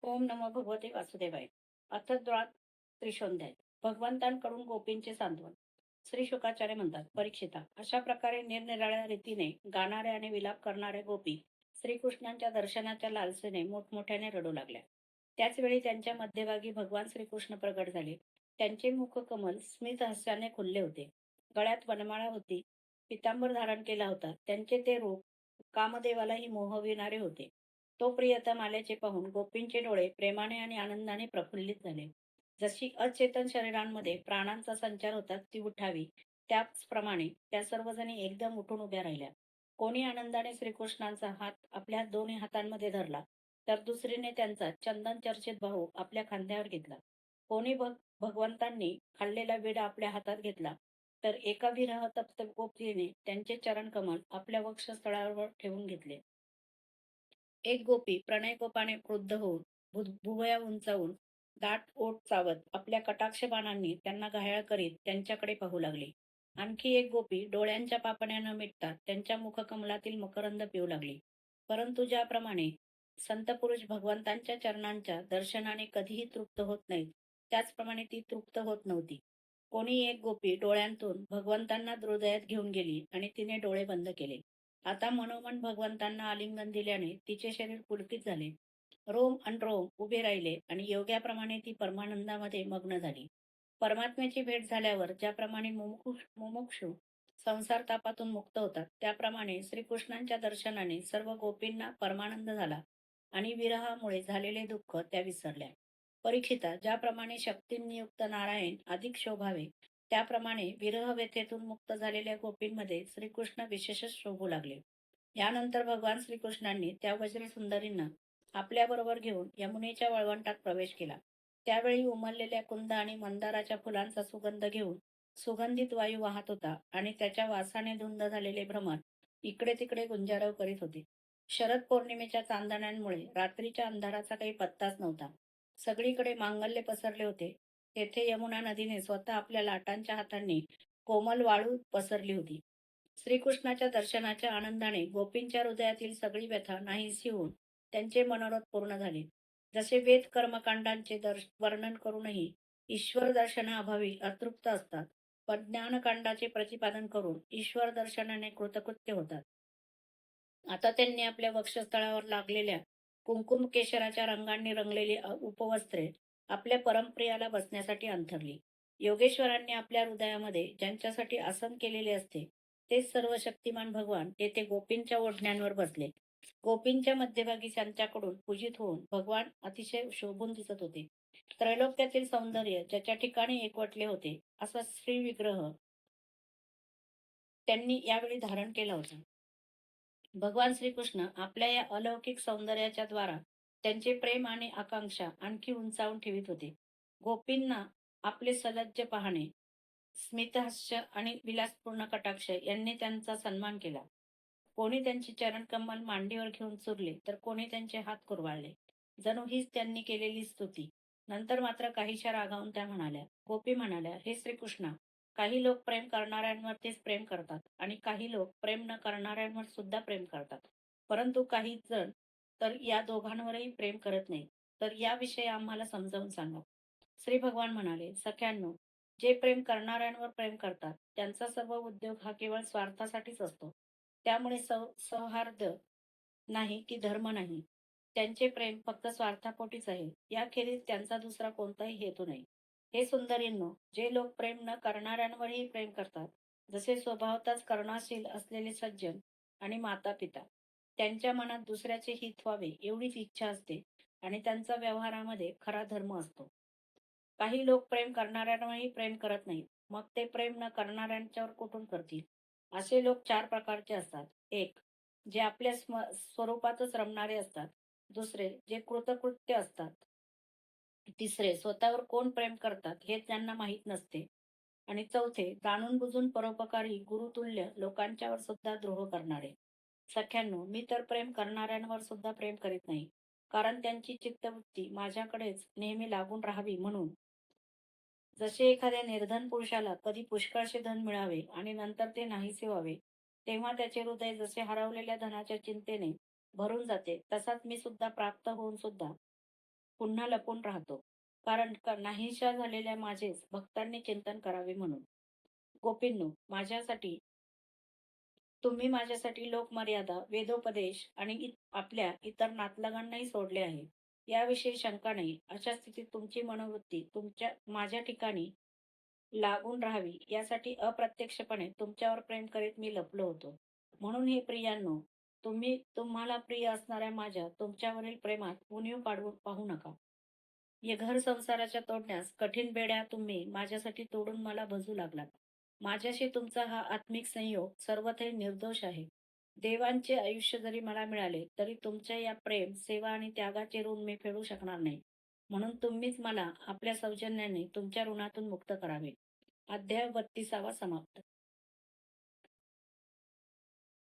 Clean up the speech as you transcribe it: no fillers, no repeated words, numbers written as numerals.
ओम नमो भगवते वासुदेवाय. अथद्वार त्रिशोंध्याय. भगवंतांकडून गोपींचे सांत्वन. श्री शुकाचार्य म्हणतात, परीक्षिता, अशा प्रकारे निरनिराळ्या रीतीने गाणाऱ्या आणि विलाप करणाऱ्या गोपी श्रीकृष्णांच्या दर्शनाच्या लालसेने मोठमोठ्याने रडू लागल्या. त्याच वेळी त्यांच्या मध्यभागी भगवान श्रीकृष्ण प्रगट झाले. त्यांचे मुखकमल स्मित हास्याने खुलले होते. गळ्यात वनमाळा होती. पितांबर धारण केला होता. त्यांचे ते रूप कामदेवालाही मोहविणारे होते. तो प्रियतम आल्याचे पाहून गोपींचे डोळे प्रेमाने आणि आनंदाने प्रफुल्लित झाले. जशी अचेतन शरीरांमध्ये प्राणांचा संचार होतात ती उठावी, त्याचप्रमाणे त्या सर्वजणी एकदम उठून उभ्या राहिल्या. कोणी आनंदाने श्रीकृष्णांचा हात आपल्या दोन्ही हातांमध्ये धरला, तर दुसरीने त्यांचा चंदन चर्चित बाहू आपल्या खांद्यावर घेतला. कोणी भगवंतांनी खाल्लेला विडा आपल्या हातात घेतला, तर एका विरह तप्त गोपीने त्यांचे चरणकमल आपल्या वक्षस्थळावर ठेवून घेतले. एक गोपी प्रणयकोपाने क्रुद्ध होऊन भुवया उंचावून दाट ओठ चावत आपल्या कटाक्ष बाणांनी त्यांना घायाळ करीत त्यांच्याकडे पाहू लागली. आणखी एक गोपी डोळ्यांच्या पापण्या न मिटता त्यांच्या मुखकमलातील मकरंद पिऊ लागली. परंतु ज्याप्रमाणे संतपुरुष भगवंतांच्या चरणांच्या दर्शनाने कधीही तृप्त होत नाहीत, त्याचप्रमाणे ती तृप्त होत नव्हती. कोणी एक गोपी डोळ्यांतून भगवंतांना हृदयात घेऊन गेली आणि तिने डोळे बंद केले. आता मनोमन भगवंतांना आलिंगन दिल्याने तिचे शरीर पुलकित झाले. रोम अन रोम उभे राहिले आणि योग्याप्रमाणे ती परमानंदामध्ये मग्न झाली. परमात्म्याची भेट झाल्यावर ज्याप्रमाणे मुमुक्षू संसार तापातून मुक्त होतात, त्याप्रमाणे श्रीकृष्णांच्या दर्शनाने सर्व गोपींना परमानंद झाला आणि विरहामुळे झालेले दुःख त्या विसरल्या. परीक्षिता, ज्याप्रमाणे शक्तींनियुक्त नारायण अधिक शोभावे, त्याप्रमाणे विरह व्यथेतून मुक्त झालेल्या गोपींमध्ये श्रीकृष्ण विशेषच शोभू लागले. यानंतर भगवान श्रीकृष्णांनी त्या वज्री सुंदरींना आपल्याबरोबर घेऊन यमुनेच्या वळवंटात प्रवेश केला. त्यावेळी उमललेल्या कुंद आणि मंदाराच्या फुलांचा सुगंध घेऊन सुगंधित वायू वाहत होता आणि त्याच्या वासाने धुंद झालेले भ्रमर इकडे तिकडे गुंजारव करीत होते. शरद पौर्णिमेच्या चांदण्यांमुळे रात्रीच्या अंधाराचा काही पत्ताच नव्हता. सगळीकडे मांगल्य पसरले होते. तेथे यमुना नदीने स्वतः आपल्या लाटांच्या हातांनी कोमल वाळू पसरली होती. श्रीकृष्णाच्या दर्शनाच्या आनंदाने गोपींच्या हृदयातील सगळी व्यथा नाहीशी होऊन त्यांचे मनोरथ पूर्ण झाले. जसे वेद कर्मकांडांचे वर्णन करूनही ईश्वर दर्शनाअभावी अतृप्त असतात, पण ज्ञानकांडाचे प्रतिपादन करून ईश्वर दर्शनाने कृतकृत्य होतात. आता त्यांनी आपल्या वक्षस्थळावर लागलेल्या कुंकुम केशराच्या रंगांनी रंगलेली उपवस्त्रे आपल्या परमप्रियाला बसण्यासाठी अंथरली. योगेश्वरांनी आपल्या हृदयामध्ये ज्यांच्यासाठी आसन केलेले असते, तेच सर्व शक्तिमान भगवान तेथे गोपींच्या ओढण्यांवर बसले. गोपींच्या मध्यभागी त्यांच्याकडून पूजित होऊन भगवान अतिशय शोभून दिसत होते. त्रैलोक्यातील सौंदर्य ज्याच्या ठिकाणी एकवटले होते, असा श्रीविग्रह त्यांनी यावेळी धारण केला होता. भगवान श्रीकृष्ण आपल्या या अलौकिक सौंदर्याच्या द्वारा त्यांचे प्रेम आणि आकांक्षा आणखी उंचावून ठेवित होते. गोपींना आपले सलज्ज पाहणे, स्मितहास्य आणि विलासपूर्ण कटाक्ष यांनी त्यांचा सन्मान केला. कोणी त्यांचे चरणकमल मांडीवर घेऊन चुरले, तर कोणी त्यांचे हात कुरवाळले, जणू हीच त्यांनी केलेली स्तुती. नंतर मात्र काहीशा रागावून त्या म्हणाल्या, गोपी म्हणाल्या, हे श्रीकृष्णा, काही लोक प्रेम करणाऱ्यांवरतीच प्रेम करतात आणि काही लोक प्रेम न करणाऱ्यांवर सुद्धा प्रेम करतात. परंतु काही जण तर या दोघांवरही प्रेम करत नाहीत. तर याविषयी आम्हाला समजावून सांगा. श्री भगवान म्हणाले, सख्यांनो, जे प्रेम करणाऱ्यांवर प्रेम करतात, त्यांचा सर्व उद्योग हा केवळ स्वार्थासाठीच असतो. त्यामुळे सौहार्द नाही की धर्म नाही. त्यांचे प्रेम फक्त स्वार्थापोटीच आहे. याखेरीज त्यांचा दुसरा कोणताही हेतू नाही. हे सुंदरींनो, जे लोक प्रेम न करणाऱ्यांवरही प्रेम करतात, जसे स्वभावतःच करुणाशील असलेले सज्जन आणि माता पिता, त्यांच्या मनात दुसऱ्याचे हित व्हावे एवढीच इच्छा असते आणि त्यांचा व्यवहारामध्ये खरा धर्म असतो. काही लोक प्रेम करणाऱ्यांवरही प्रेम करत नाहीत. मग ते प्रेम न करणाऱ्यांच्यावर कुठून करतील? असे लोक चार प्रकारचे असतात. एक, जे आपल्या स्वरूपातच रमणारे असतात. दुसरे, जे कृतकृत्य असतात. तिसरे, स्वतःवर कोण प्रेम करतात हे त्यांना माहीत नसते. आणि चौथे, जाणून बुजून परोपकारी गुरुतुल्य लोकांच्यावर सुद्धा द्रोह करणारे. सख्यांनो, मी तर प्रेम करणाऱ्यांवर सुद्धा प्रेम करीत नाही, कारण त्यांची चित्तवृत्ती माझ्याकडेच नेहमी लागून राहावी म्हणून. जसे एखाद्या निर्धन पुरुषाला कधी पुष्कळसे धन मिळावे आणि नंतर ते नाहीसे व्हावे, तेव्हा त्याचे हृदय जसे हरवलेल्या धनाच्या चिंतेने भरून जाते, तसाच मी सुद्धा प्राप्त होऊन सुद्धा पुन्हा लपून राहतो. कारण नाहीशा झालेल्या माझेच भक्तांनी चिंतन करावे म्हणून. गोपींनो, तुम्ही माझ्यासाठी लोकमर्यादा, वेदोपदेश आणि आपल्या इतर नातलगांनाही सोडले आहे. याविषयी शंका नाही. अशा स्थितीत तुमची मनोवृत्ती माझ्या ठिकाणी लागून राहावी यासाठी अप्रत्यक्षपणे तुमच्यावर प्रेम करीत मी लपलो होतो. म्हणून हे प्रियांनो, तुम्हाला प्रिय असणाऱ्या माझ्या तुमच्यावरील प्रेमात उणीव पाहू नका. या घर संसाराच्या तोडण्यास कठीण बेड्या तुम्ही माझ्यासाठी तोडून मला भजू लागलात. माझ्याशी तुमचा हा आत्मिक संयोग सर्वथे निर्दोष आहे. देवांचे आयुष्य जरी मला मिळाले तरी तुमच्या या प्रेम, सेवा आणि त्यागाचे ऋण मी फेडू शकणार नाही. म्हणून तुम्हीच मला आपल्या सौजन्याने तुमच्या ऋणातून मुक्त करावे. अध्याय 32 समाप्त.